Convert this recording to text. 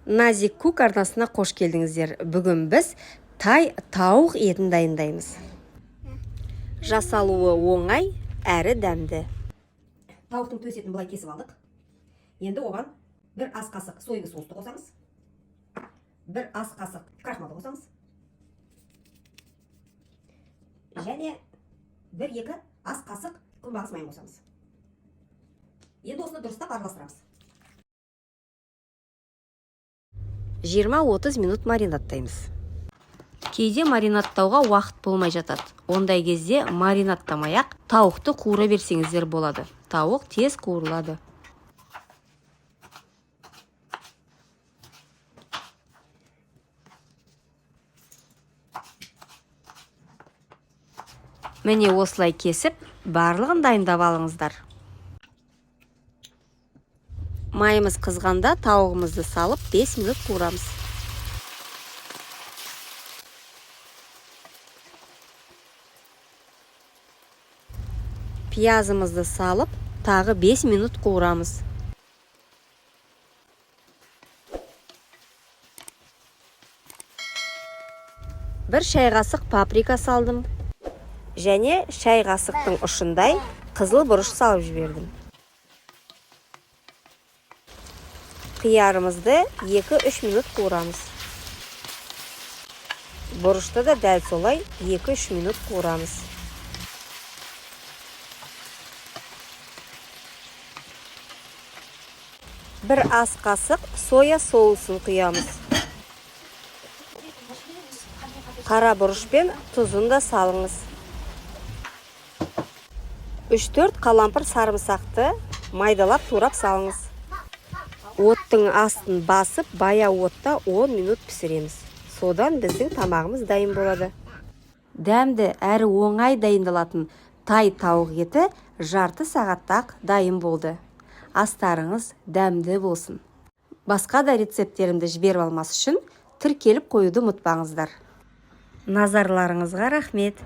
Назик Кук арнасына қош келдіңіздер. Бүгін біз тай тауық етін дайындаймыз. Жасалуы оңай, әрі дәмді. Тауықтың төс етін бұлай кесіп алдық. Енді оған бір ас қасық соевый соусты қосамыз. Бір ас қасық крахмалды қосамыз. Және бір-екі ас қасық күнбағыс майын қосамыз. Енді осыны дұрыстап араластырамыз. 20-30 минут маринаттаймыз. Кейде маринаттауға уақыт болмай жатады. Ондай кезде маринаттамай-ақ тауықты қуыра берсеңіздер болады. Тауық тез қуырылады. Міне осылай кесіп, барлығын дайындап алыңыздар. Майымыз қызғанда тауығымызды салып 5 минут қуырамыз. Пиязымызды салып, тағы 5 минут қуырамыз. Бір шай қасық паприка салдым. Және шай қасықтың ұшындай қызыл бұрыш салып жібердім. Қиярымызды 2-3 минут қуырамыз. Бұрышты да дәл солай 2-3 минут қуырамыз. Бір ас қасық соя соусын құямыз. Қара бұрыш пен тұзын да салыңыз. 3-4 қалампыр сарымсақты майдалап турап салыңыз. Оттың астын басып, бая отта 10 минут пісіреміз. Содан біздің тамағымыз дайын болады. Дәмді әрі оңай дайындалатын тай тауық еті жарты сағаттақ дайын болды. Астарыңыз дәмді болсын. Басқа да рецепттерімді жіберіп алмас үшін тіркеліп қоюды ұмытпаңыздар. Назарларыңызға рахмет.